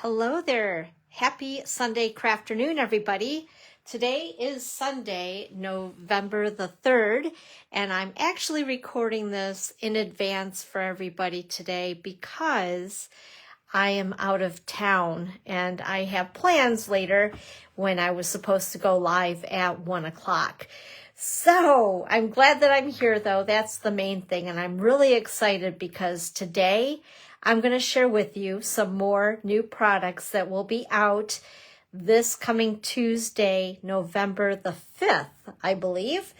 Hello there. Happy Sunday crafternoon, everybody. Today is Sunday, November the 3rd, and I'm actually recording this in advance for everybody today because I am out of town and I have plans later when I was supposed to go live at 1 o'clock. So I'm glad that I'm here, though. That's the main thing, and I'm really excited because today I'm going to share with you some more new products that will be out this coming Tuesday, November the 5th, I believe.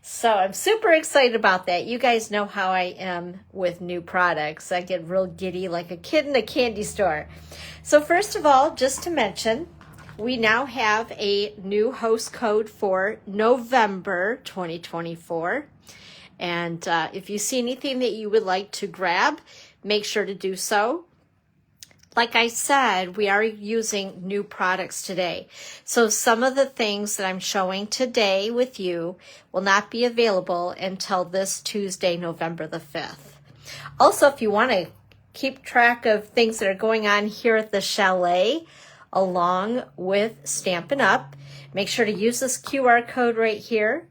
So I'm super excited about that. You guys know how I am with new products. I get real giddy like a kid in a candy store. So first of all, just to mention, we now have a new host code for November 2024. And if you see anything that you would like to grab, make sure to do so. Like I said, we are using new products today. So some of the things that I'm showing today with you will not be available until this Tuesday, November the 5th. Also, if you want to keep track of things that are going on here at the chalet, along with Stampin' Up, make sure to use this QR code right here.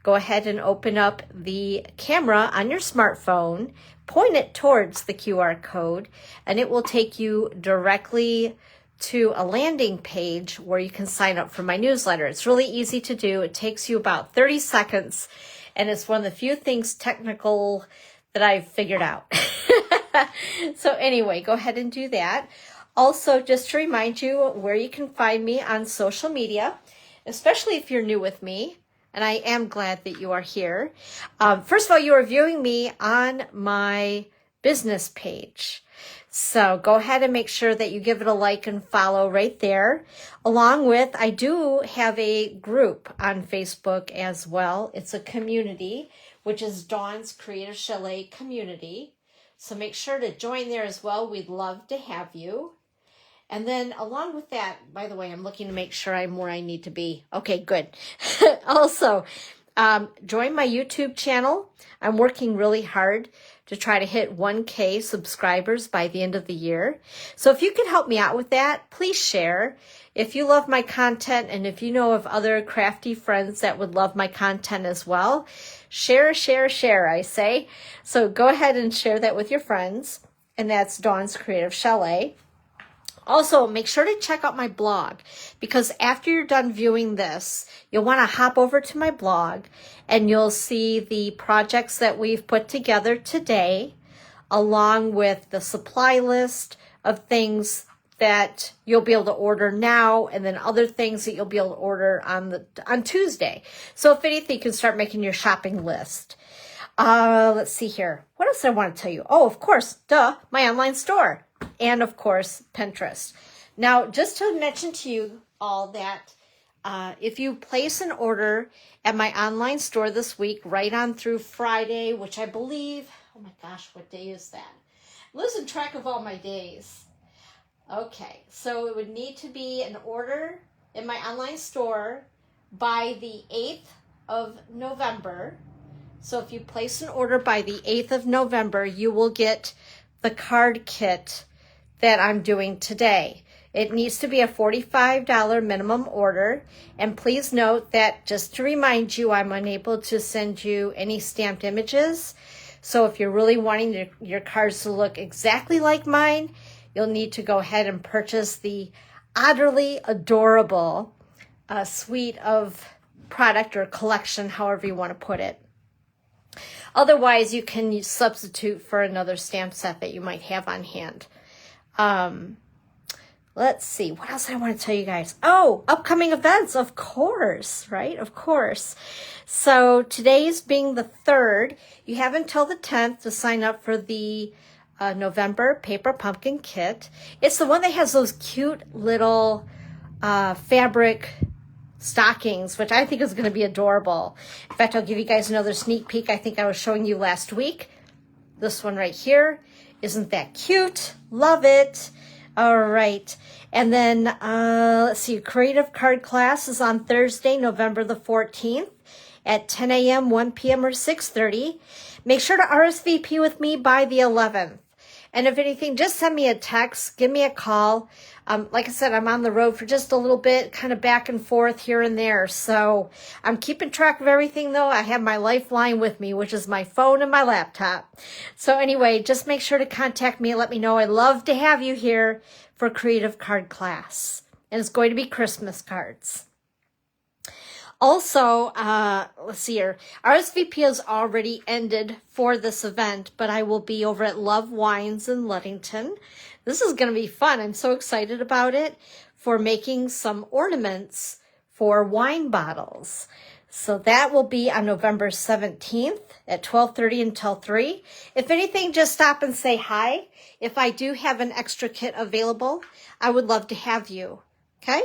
Go ahead and open up the camera on your smartphone, point it towards the QR code, and it will take you directly to a landing page where you can sign up for my newsletter. It's really easy to do. It takes you about 30 seconds, and it's one of the few things technical that I've figured out. So anyway, go ahead and do that. Also, just to remind you where you can find me on social media, especially if you're new with me. And I am glad that you are here. First of all, you are viewing me on my business page. So go ahead and make sure that you give it a like and follow right there. Along with, I do have a group on Facebook as well. It's a community, which is Dawn's Creative Chalet Community. So make sure to join there as well. We'd love to have you. And then along with that, by the way, I'm looking to make sure I'm where I need to be. Okay, good. Also, join my YouTube channel. I'm working really hard to try to hit 1K subscribers by the end of the year. So if you can help me out with that, please share. If you love my content and if you know of other crafty friends that would love my content as well, share, I say. So go ahead and share that with your friends. And that's Dawn's Creative Chalet. Also, make sure to check out my blog because after you're done viewing this, you'll want to hop over to my blog and you'll see the projects that we've put together today, along with the supply list of things that you'll be able to order now and then other things that you'll be able to order on Tuesday. So if anything, you can start making your shopping list. Let's see here. What else do I want to tell you? Oh, of course, my online store. And of course, Pinterest. Now, just to mention to you all that if you place an order at my online store this week, right on through Friday, which I believe, oh my gosh, what day is that? I'm losing track of all my days. Okay, so it would need to be an order in my online store by the 8th of November. So if you place an order by the 8th of November, you will get the card kit that I'm doing today. It needs to be a $45 minimum order. And please note that, just to remind you, I'm unable to send you any stamped images. So if you're really wanting your cards to look exactly like mine, you'll need to go ahead and purchase the Otterly Adorable suite of product or collection, however you want to put it. Otherwise, you can substitute for another stamp set that you might have on hand. Let's see, what else I want to tell you guys? Oh, upcoming events, of course, right? Of course. So today's being the 3rd, you have until the 10th to sign up for the November Paper Pumpkin Kit. It's the one that has those cute little fabric stockings, which I think is going to be adorable. In fact, I'll give you guys another sneak peek. I think I was showing you last week. This one right here. Isn't that cute? Love it. All right. And then, let's see, Creative Card Class is on Thursday, November the 14th at 10 a.m., 1 p.m., or 6:30. Make sure to RSVP with me by the 11th. And if anything, just send me a text, give me a call. Like I said, I'm on the road for just a little bit, kind of back and forth here and there. So I'm keeping track of everything, though. I have my lifeline with me, which is my phone and my laptop. So anyway, just make sure to contact me and let me know. I'd love to have you here for creative card class. And it's going to be Christmas cards. Also, let's see here. RSVP has already ended for this event, but I will be over at Love Wines in Ludington. This is going to be fun. I'm so excited about it, for making some ornaments for wine bottles. So that will be on November 17th at 12:30 until 3. If anything, just stop and say hi. If I do have an extra kit available, I would love to have you. Okay.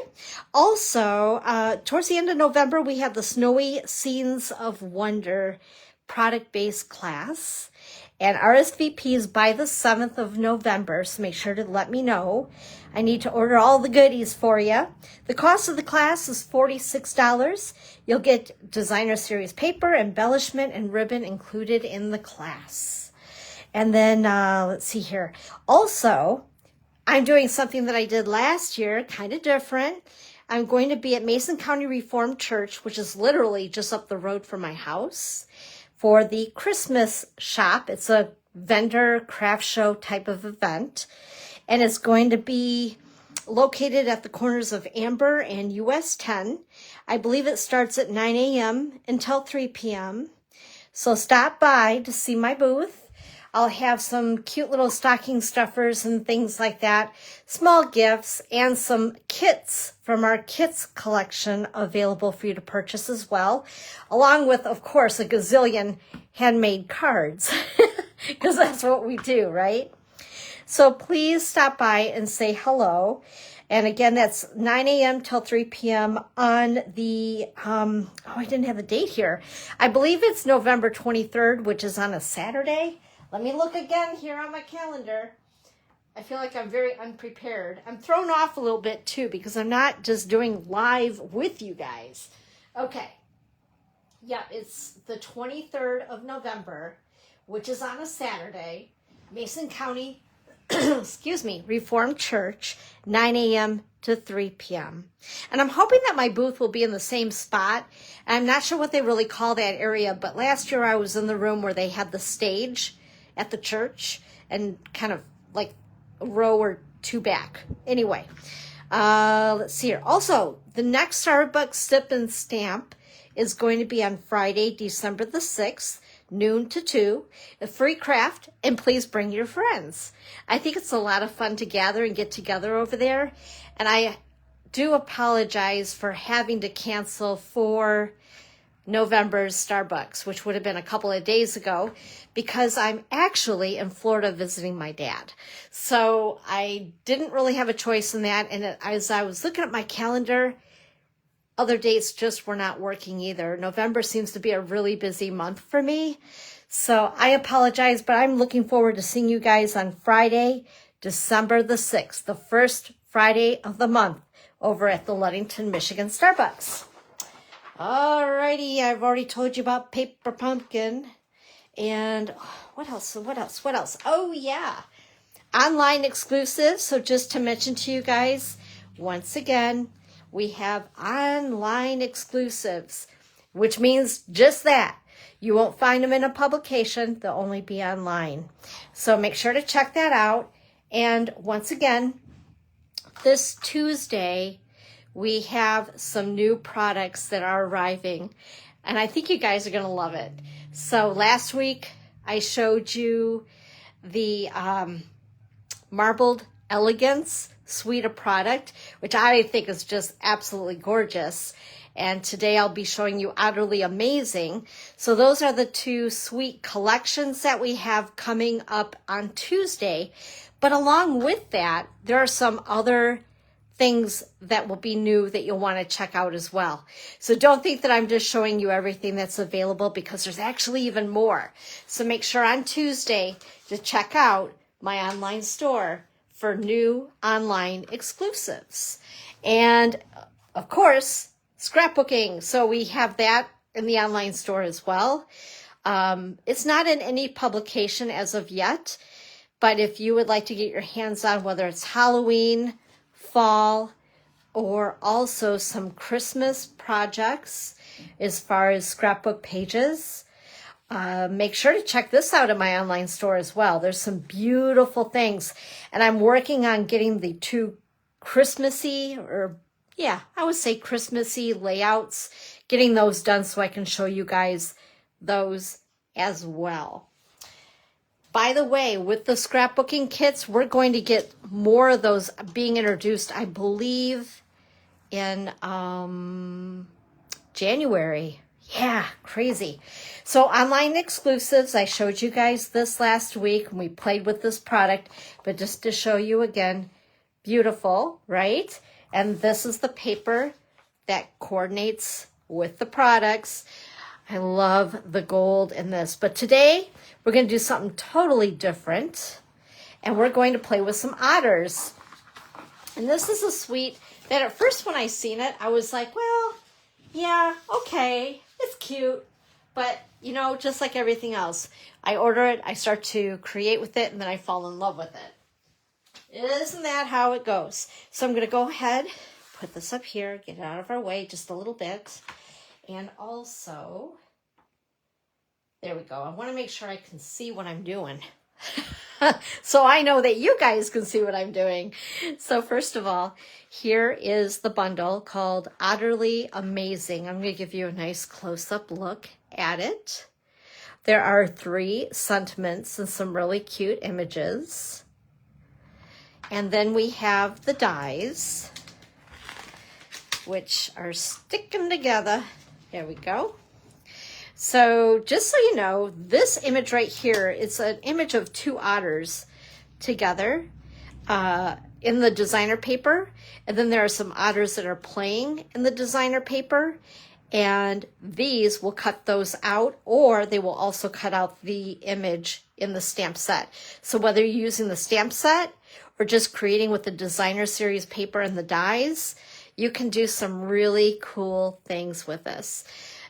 Also, towards the end of November, we have the Snowy Scenes of Wonder product-based class. And RSVP is by the 7th of November, so make sure to let me know. I need to order all the goodies for you. The cost of the class is $46. You'll get designer series paper, embellishment, and ribbon included in the class. And then, let's see here. Also, I'm doing something that I did last year, kind of different. I'm going to be at Mason County Reformed Church, which is literally just up the road from my house, for the Christmas shop. It's a vendor craft show type of event. And it's going to be located at the corners of Amber and US 10. I believe it starts at 9 a.m. until 3 p.m. So stop by to see my booth. I'll have some cute little stocking stuffers and things like that, small gifts, and some kits from our kits collection available for you to purchase as well, along with, of course, a gazillion handmade cards, because that's what we do, right? So please stop by and say hello. And again, that's 9 a.m. till 3 p.m. on the, I didn't have the date here. I believe it's November 23rd, which is on a Saturday. Let me look again here on my calendar. I feel like I'm very unprepared. I'm thrown off a little bit too, because I'm not just doing live with you guys. Okay. Yeah, it's the 23rd of November, which is on a Saturday. Mason County, excuse me, Reformed Church, 9 a.m. to 3 p.m. And I'm hoping that my booth will be in the same spot. I'm not sure what they really call that area, but last year I was in the room where they had the stage at the church, and kind of like a row or two back. Anyway, let's see here. Also, the next Starbucks Sip and Stamp is going to be on Friday, December the 6th, noon to 2, a free craft, and please bring your friends. I think it's a lot of fun to gather and get together over there, and I do apologize for having to cancel for November's Starbucks, which would have been a couple of days ago, because I'm actually in Florida visiting my dad. So I didn't really have a choice in that. And as I was looking at my calendar, other dates just were not working either. November seems to be a really busy month for me. So I apologize, but I'm looking forward to seeing you guys on Friday, December the 6th, the first Friday of the month, over at the Ludington, Michigan Starbucks. Alrighty, I've already told you about Paper Pumpkin. And what else? Oh, yeah. Online exclusive. So just to mention to you guys, once again, we have online exclusives, which means just that. You won't find them in a publication. They'll only be online. So make sure to check that out. And once again, this Tuesday, we have some new products that are arriving, and I think you guys are going to love it. So last week, I showed you the Marbled Elegance suite of product, which I think is just absolutely gorgeous. And today I'll be showing you Otterly Amazing. So those are the two suite collections that we have coming up on Tuesday. But along with that, there are some other things that will be new that you'll want to check out as well. So don't think that I'm just showing you everything that's available, because there's actually even more. So make sure on Tuesday to check out my online store for new online exclusives. And of course, scrapbooking. So we have that in the online store as well. It's not in any publication as of yet, But if you would like to get your hands on whether it's Halloween, fall, or also some Christmas projects as far as scrapbook pages, make sure to check this out at my online store as well. There's some beautiful things. And I'm working on getting the two Christmassy, or yeah, I would say Christmassy layouts, getting those done so I can show you guys those as well. By the way, with the scrapbooking kits, we're going to get more of those being introduced, I believe, in January. Yeah, crazy. So online exclusives, I showed you guys this last week and we played with this product, but just to show you again, beautiful, right? And this is the paper that coordinates with the products. I love the gold in this, but today we're going to do something totally different and we're going to play with some otters. And this is a suite that at first when I seen it, I was like, well, yeah, okay, it's cute. But, you know, just like everything else, I order it, I start to create with it, and then I fall in love with it. Isn't that how it goes? So I'm going to go ahead, put this up here, get it out of our way just a little bit. And also, there we go. I want to make sure I can see what I'm doing. So I know that you guys can see what I'm doing. So first of all, here is the bundle called Otterly Amazing. I'm going to give you a nice close-up look at it. There are 3 sentiments and some really cute images. And then we have the dies, which are sticking together. There we go. So just so you know, this image right here is an image of 2 otters together in the designer paper. And then there are some otters that are playing in the designer paper. And these will cut those out, or they will also cut out the image in the stamp set. So whether you're using the stamp set or just creating with the designer series paper and the dies, you can do some really cool things with this.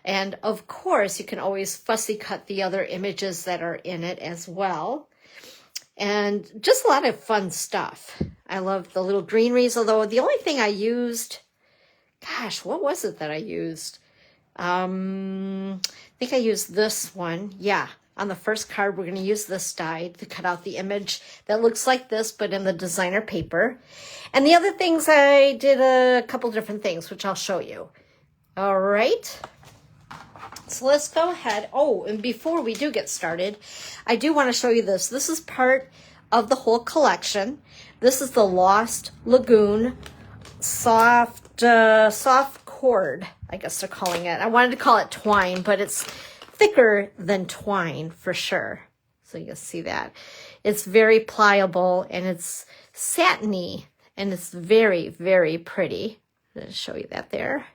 And of course, you can always fussy cut the other images that are in it as well. And just a lot of fun stuff. I love the little greeneries, although the only thing I used, gosh, what was it that I used? I think I used this one. Yeah, on the first card, we're going to use this die to cut out the image that looks like this, but in the designer paper. And the other things, I did a couple different things, which I'll show you. All right. So let's go ahead. Oh, and before we do get started, I do want to show you this. This is part of the whole collection. This is the Lost Lagoon soft cord, I guess they're calling it. I wanted to call it twine, but it's thicker than twine for sure. So you can see that. It's very pliable and it's satiny and it's very, very pretty. I'm going to show you that there.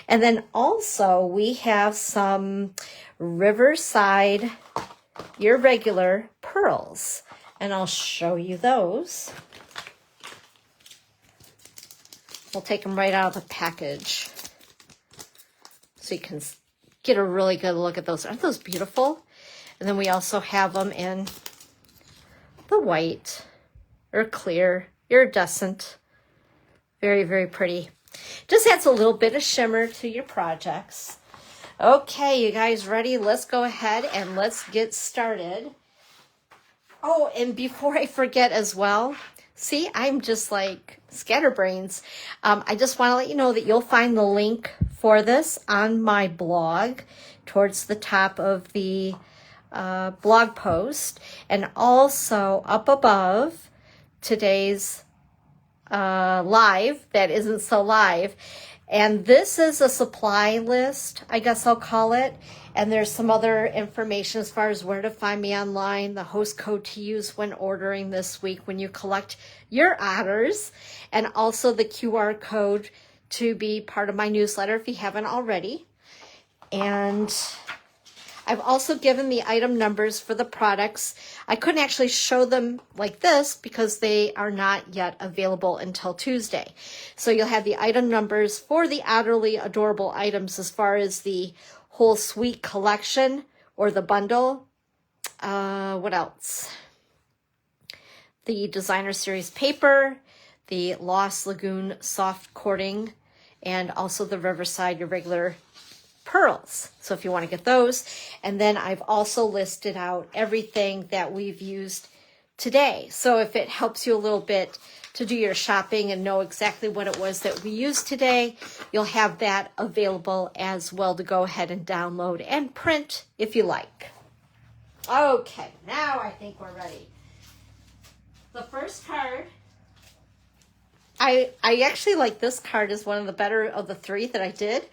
And then also we have some Riverside irregular pearls, and I'll show you those. We'll take them right out of the package so you can get a really good look at those. Aren't those beautiful? And then we also have them in the white or clear, iridescent. Very, very pretty. Just adds a little bit of shimmer to your projects. Okay, you guys ready? Let's go ahead and let's get started. Oh, and before I forget as well, see, I'm just like scatterbrains. I just want to let you know that you'll find the link for this on my blog towards the top of the blog post, and also up above today's live that isn't so live. And this is a supply list, I guess I'll call it. And there's some other information as far as where to find me online, the host code to use when ordering this week when you collect your otters, and also the QR code to be part of my newsletter if you haven't already. And I've also given the item numbers for the products. I couldn't actually show them like this because they are not yet available until Tuesday. So you'll have the item numbers for the Otterly adorable items as far as the whole suite collection or the bundle. What else? the Designer Series paper, the Lost Lagoon soft cording, and also the Riverside irregular pearls. So if you want to get those. And then I've also listed out everything that we've used today. So if it helps you a little bit to do your shopping and know exactly what it was that we used today, you'll have that available as well to go ahead and download and print if you like. Okay, now I think we're ready. The first card, I actually like this card as one of the better of the three that I did,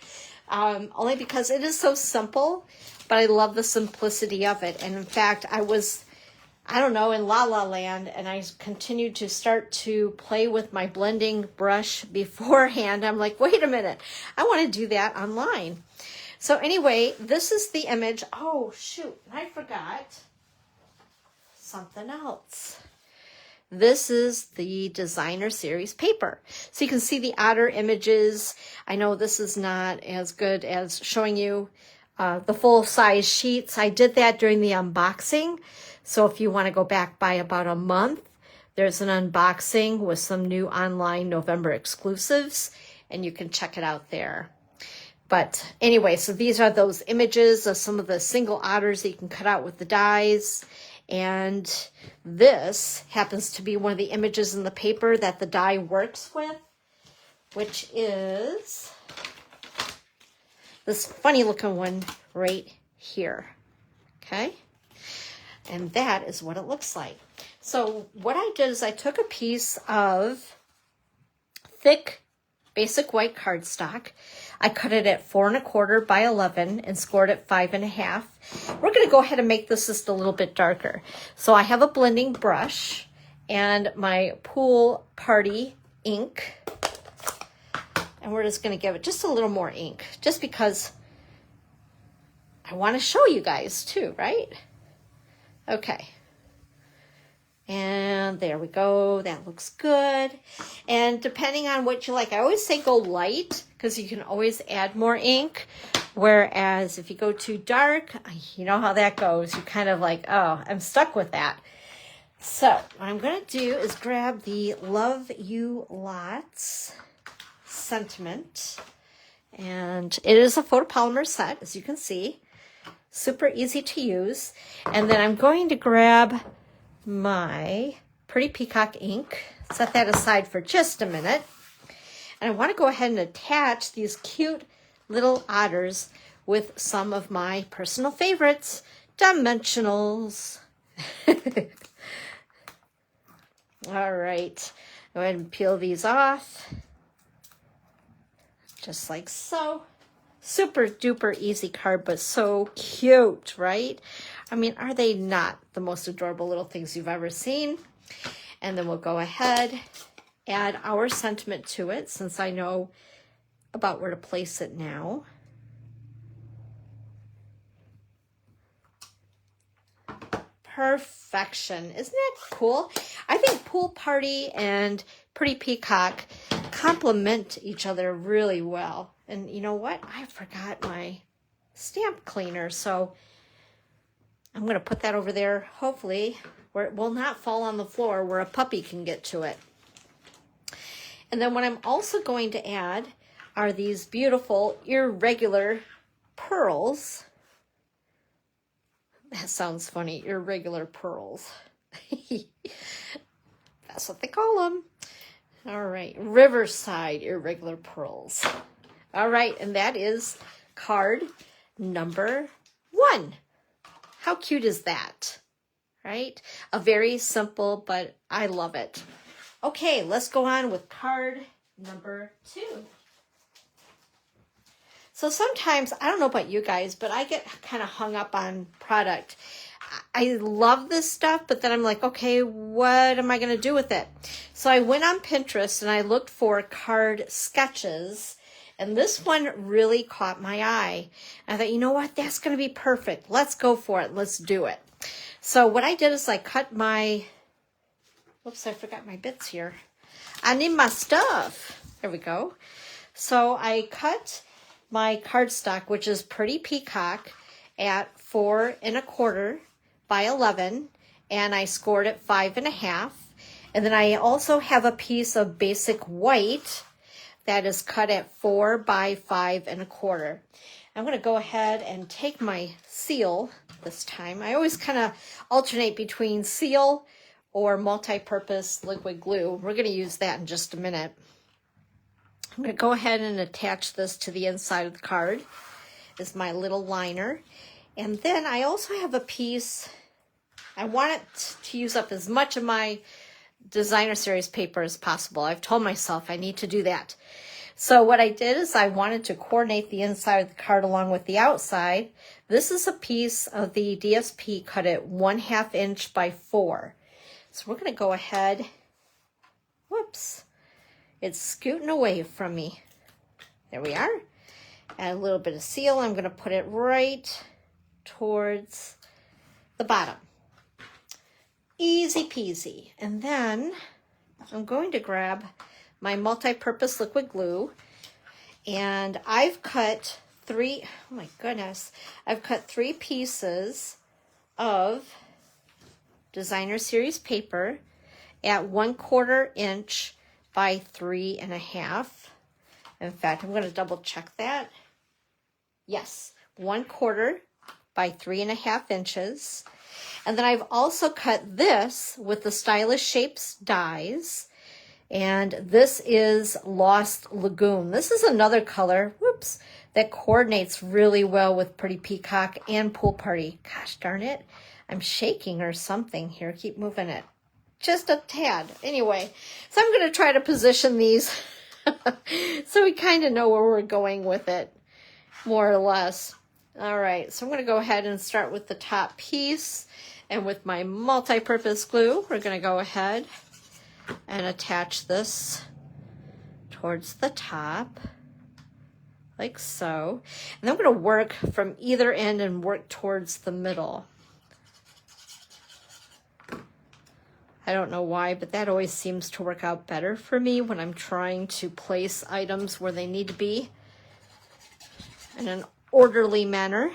only because it is so simple, but I love the simplicity of it. And in fact, I was, I don't know, in La La Land, and I continued to start to play with my blending brush beforehand. I'm like, wait a minute, I want to do that online. So anyway, this is the image. Oh, shoot, I forgot something else. This is the Designer Series paper. So you can see the otter images. I know this is not as good as showing you the full-size sheets. I did that during the unboxing. So if you want to go back by about a month, there's an unboxing with some new online November exclusives, and you can check it out there. But anyway, so these are those images of some of the single otters that you can cut out with the dies. And this happens to be one of the images in the paper that the die works with, which is this funny looking one right here. Okay. And that is what it looks like. So what I did is I took a piece of thick basic white cardstock. I cut it at 4 1/4 by 11 and scored it 5 1/2. We're going to go ahead and make this just a little bit darker. So I have a blending brush and my Pool Party ink. And we're just going to give it just a little more ink, just because I want to show you guys too, right? Okay. And there we go. That looks good. And depending on what you like, I always say go light because you can always add more ink. Whereas if you go too dark, you know how that goes. You're kind of like, oh, I'm stuck with that. So what I'm going to do is grab the Love You Lots sentiment. And it is a photopolymer set, as you can see. Super easy to use. And then I'm going to grab my Pretty Peacock ink, set that aside for just a minute, and I want to go ahead and attach these cute little otters with some of my personal favorites, dimensionals. All right, go ahead and peel these off, just like so. Super duper easy card, but so cute, right? I mean, are they not the most adorable little things you've ever seen? And then we'll go ahead, add our sentiment to it, since I know about where to place it now. Perfection. Isn't that cool? I think Pool Party and Pretty Peacock complement each other really well. And you know what? I forgot my stamp cleaner, so I'm going to put that over there, hopefully, where it will not fall on the floor, where a puppy can get to it. And then what I'm also going to add are these beautiful irregular pearls. That sounds funny, irregular pearls. That's what they call them. All right, Riverside irregular pearls. All right, and that is card number 1. How cute is that, right? A very simple, but I love it. Okay, let's go on with card number 2. So sometimes, I don't know about you guys, but I get kind of hung up on product. I love this stuff, but then I'm like, okay, what am I going to do with it? So I went on Pinterest and I looked for card sketches, and this one really caught my eye. I thought, you know what? That's going to be perfect. Let's go for it. Let's do it. So what I did is I cut my, whoops, I forgot my bits here. I need my stuff. There we go. So I cut my cardstock, which is Pretty Peacock, at 4 1/4 by 11, and I scored it 5 1/2. And then I also have a piece of basic white that is cut at 4 by 5 1/4. I'm going to go ahead and take my seal this time. I always kind of alternate between seal or multi-purpose liquid glue. We're going to use that in just a minute. I'm going to go ahead and attach this to the inside of the card. This is my little liner. And then I also have a piece, I want it to use up as much of my designer series paper as possible. I've told myself I need to do that. So what I did is I wanted to coordinate the inside of the card along with the outside. This is a piece of the DSP cut at 1/2 inch by 4. So we're going to go ahead, whoops, it's scooting away from me. There we are. Add a little bit of seal. I'm going to put it right towards the bottom. Easy peasy. And then I'm going to grab my multi-purpose liquid glue, and I've cut 3, oh my goodness, I've cut 3 pieces of designer series paper at 1/4 inch by 3 1/2. In fact, I'm going to double check that. Yes, 1/4 by 3 1/2 inches. And then I've also cut this with the Stylish Shapes dies. And this is Lost Lagoon. This is another color, whoops, that coordinates really well with Pretty Peacock and Pool Party. Gosh darn it, I'm shaking or something here. Keep moving it. Just a tad. Anyway, so I'm going to try to position these so we kind of know where we're going with it, more or less. All right, so I'm going to go ahead and start with the top piece. And with my multi-purpose glue, we're going to go ahead and attach this towards the top, like so. And I'm going to work from either end and work towards the middle. I don't know why, but that always seems to work out better for me when I'm trying to place items where they need to be in an orderly manner.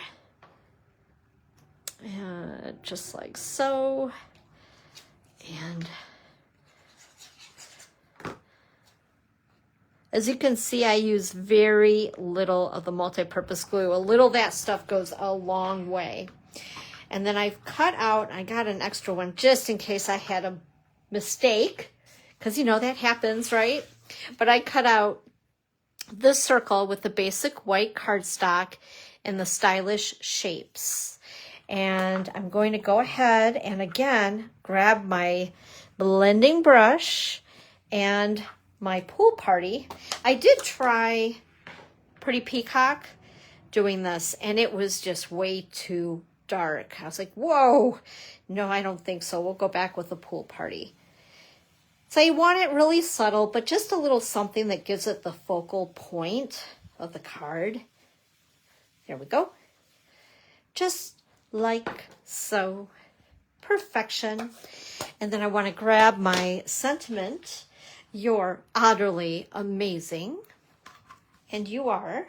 Just like so. And as you can see, I use very little of the multi-purpose glue. A little of that stuff goes a long way. And then I've cut out, I got an extra one just in case I had a mistake, because you know that happens, right? But I cut out this circle with the basic white cardstock and the Stylish Shapes. And I'm going to go ahead and again grab my blending brush and my Pool Party. I did try Pretty Peacock doing this, and it was just way too dark. I was like, whoa, no, I don't think so. We'll go back with the Pool Party. So you want it really subtle, but just a little something that gives it the focal point of the card. There we go. Just like so. Perfection. And then I want to grab my sentiment. You're utterly amazing. And you are.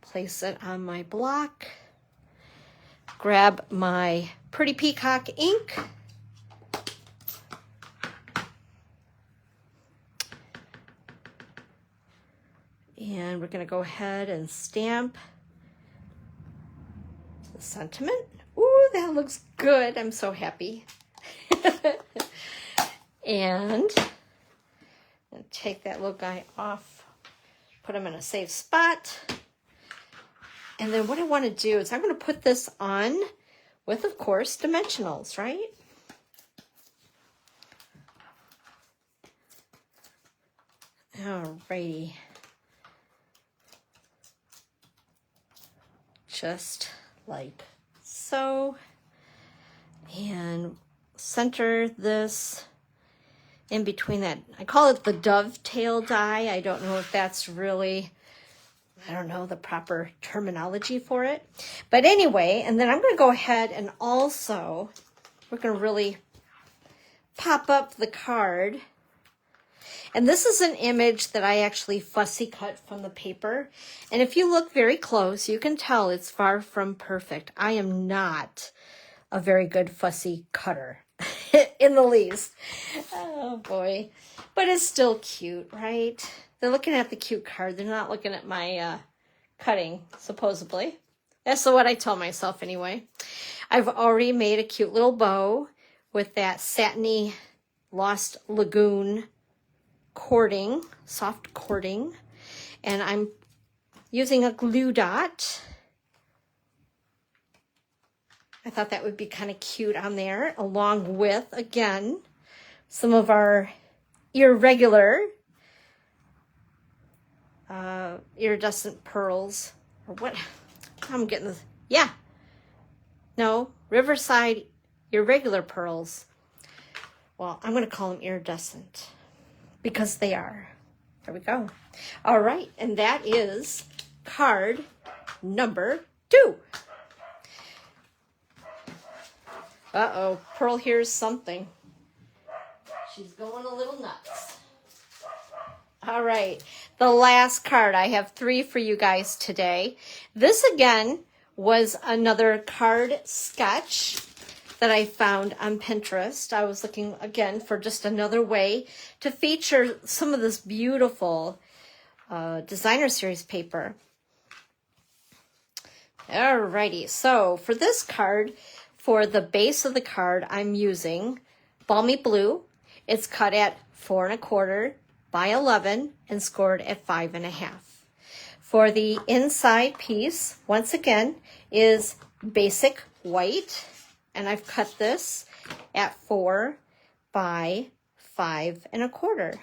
Place it on my block. Grab my Pretty Peacock ink. And we're going to go ahead and stamp the sentiment. Ooh, that looks good. I'm so happy. And take that little guy off, put him in a safe spot. And then what I want to do is I'm going to put this on with, of course, dimensionals, right? Alrighty. Just like so. And center this in between that. I call it the dovetail die. I don't know if that's really, I don't know the proper terminology for it. But anyway, and then I'm going to go ahead and also, we're going to really pop up the card. And this is an image that I actually fussy cut from the paper. And if you look very close, you can tell it's far from perfect. I am not a very good fussy cutter. in the least. Oh boy. But it's still cute, right? They're looking at the cute card. They're not looking at my cutting, supposedly. That's what I tell myself anyway. I've already made a cute little bow with that satiny Lost Lagoon cording, soft cording. And I'm using a glue dot. I thought that would be kind of cute on there, along with, again, some of our irregular iridescent pearls. Or what? I'm getting this. Yeah. No, Riverside irregular pearls. Well, I'm going to call them iridescent because they are. There we go. All right, and that is card number 2. Uh-oh, Pearl hears something. She's going a little nuts. All right, the last card. I have 3 for you guys today. This, again, was another card sketch that I found on Pinterest. I was looking, again, for just another way to feature some of this beautiful designer series paper. Alrighty, so for this card, for the base of the card, I'm using Balmy Blue. It's cut at 4 1/4 by 11 and scored at 5 1/2. For the inside piece, once again, is basic white, and I've cut this at 4 by 5 1/4.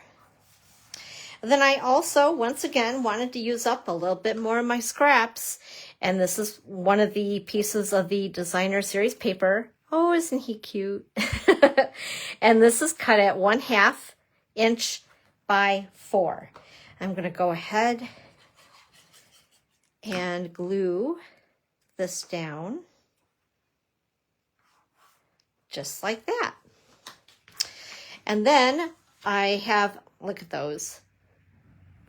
Then I also, once again, wanted to use up a little bit more of my scraps. And this is one of the pieces of the designer series paper. Oh, isn't he cute? And this is cut at 1/2 inch by 4. I'm going to go ahead and glue this down. Just like that. And then I have, look at those.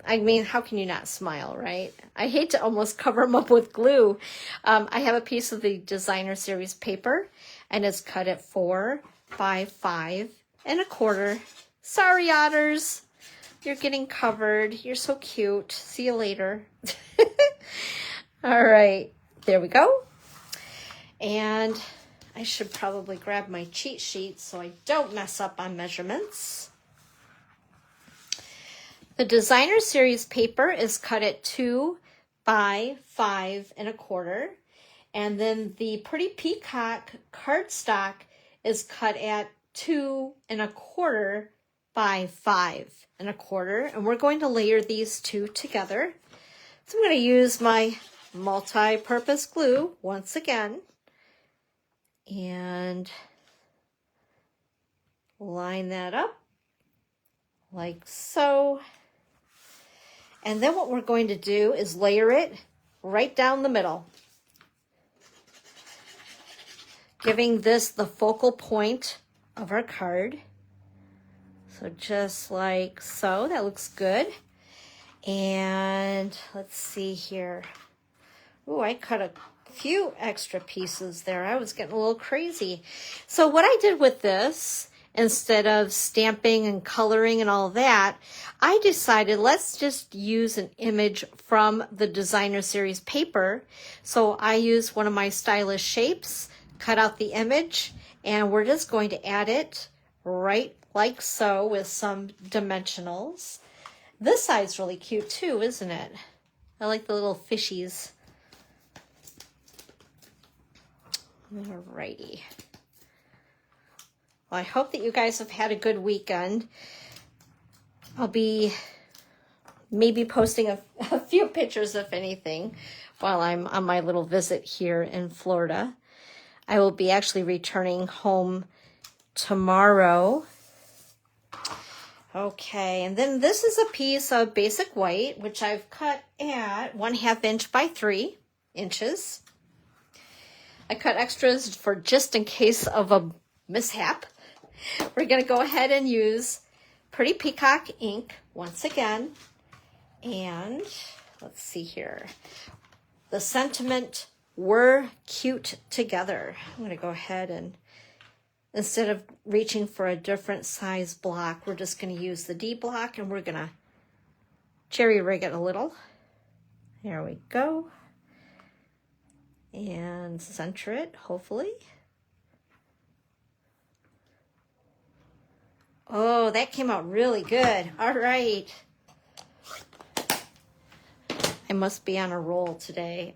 I mean, how can you not smile, right? I hate to almost cover them up with glue. I have a piece of the designer series paper, and it's cut at 4 by 5 1/4. Sorry, otters. You're getting covered. You're so cute. See you later. All right, there we go. And I should probably grab my cheat sheet so I don't mess up on measurements. The designer series paper is cut at 2 by 5 1/4. And then the Pretty Peacock cardstock is cut at 2 1/4 by 5 1/4. And we're going to layer these two together. So I'm going to use my multi-purpose glue once again. And line that up like so. And then what we're going to do is layer it right down the middle, giving this the focal point of our card. So just like so, that looks good. And let's see here. Ooh, I cut a few extra pieces there. I was getting a little crazy. So what I did with this, instead of stamping and coloring and all that, I decided let's just use an image from the designer series paper. So I used one of my stylish shapes, cut out the image, and we're just going to add it right like so with some dimensionals. This side's really cute too, isn't it? I like the little fishies. Alrighty. Well, I hope that you guys have had a good weekend. I'll be maybe posting a few pictures, if anything, while I'm on my little visit here in Florida. I will be actually returning home tomorrow. Okay, and then this is a piece of basic white, which I've cut at 1/2 inch by 3 inches. I cut extras for just in case of a mishap. We're going to go ahead and use Pretty Peacock ink once again. And let's see here. The sentiment, we're cute together. I'm going to go ahead and instead of reaching for a different size block, we're just going to use the D block, and we're going to cherry rig it a little. There we go. And center it, hopefully. Oh, that came out really good. All right. I must be on a roll today.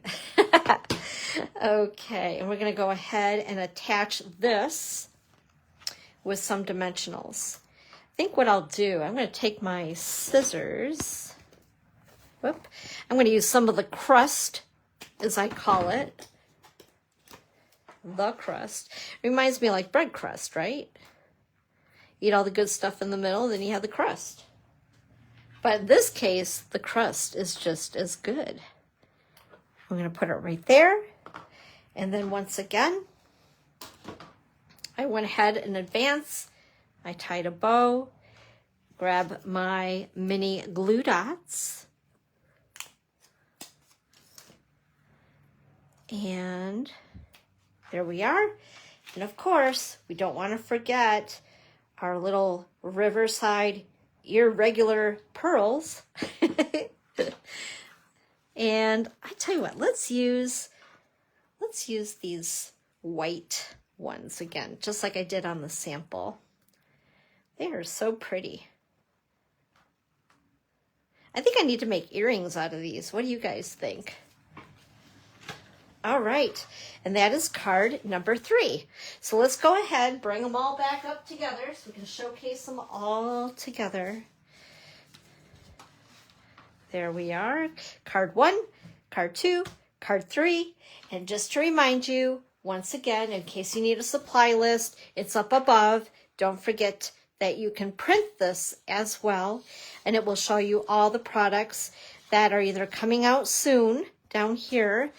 Okay, and we're going to go ahead and attach this with some dimensionals. I think what I'll do, I'm going to take my scissors. Whoop. I'm going to use some of the crust, as I call it. The crust. Reminds me like bread crust, right? Eat all the good stuff in the middle, then you have the crust. But in this case, the crust is just as good. I'm going to put it right there. And then once again, I went ahead in advance. I tied a bow, grab my mini glue dots, and there we are. And of course, we don't want to forget our little Riverside irregular pearls. And I tell you what, let's use these white ones again, just like I did on the sample. They are so pretty. I think I need to make earrings out of these. What do you guys think? All right, and that is card number 3. So let's go ahead, bring them all back up together so we can showcase them all together. There we are, card 1, card 2, card 3, and just to remind you, once again, in case you need a supply list, it's up above. Don't forget that you can print this as well, and it will show you all the products that are either coming out soon down here,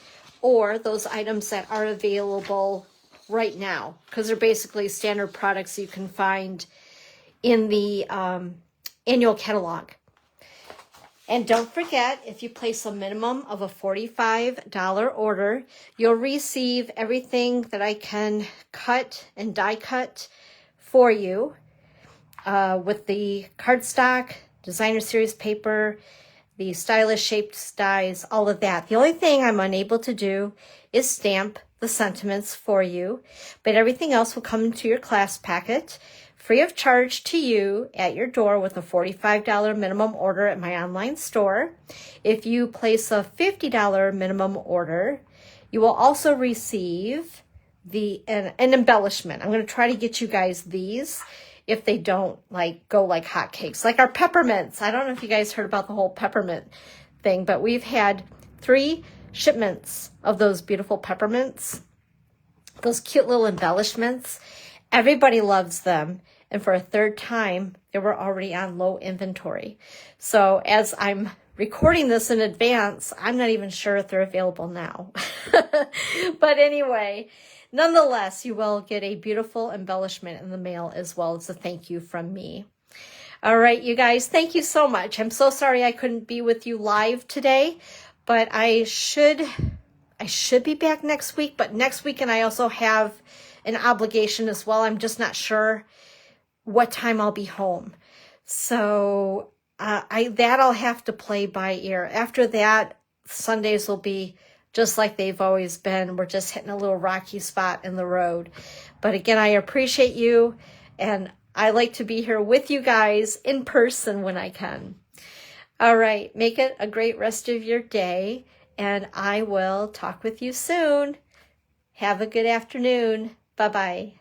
or those items that are available right now, because they're basically standard products you can find in the annual catalog. And don't forget, if you place a minimum of a $45 order, you'll receive everything that I can cut and die cut for you with the cardstock, designer series paper, the stylish shaped dies, all of that. The only thing I'm unable to do is stamp the sentiments for you, but everything else will come into your class packet free of charge to you at your door with a $45 minimum order at my online store. If you place a $50 minimum order, you will also receive an embellishment. I'm going to try to get you guys these if they don't go like hotcakes, like our peppermints. I don't know if you guys heard about the whole peppermint thing, but we've had 3 shipments of those beautiful peppermints, those cute little embellishments. Everybody loves them. And for a third time, they were already on low inventory. So as I'm recording this in advance, I'm not even sure if they're available now. But anyway, nonetheless, you will get a beautiful embellishment in the mail as well as a thank you from me. All right, you guys, thank you so much. I'm so sorry I couldn't be with you live today, but I should be back next week. But next weekend, I also have an obligation as well. I'm just not sure what time I'll be home. So I'll have to play by ear. After that, Sundays will be just like they've always been. We're just hitting a little rocky spot in the road. But again, I appreciate you, and I like to be here with you guys in person when I can. All right, make it a great rest of your day, and I will talk with you soon. Have a good afternoon. Bye-bye.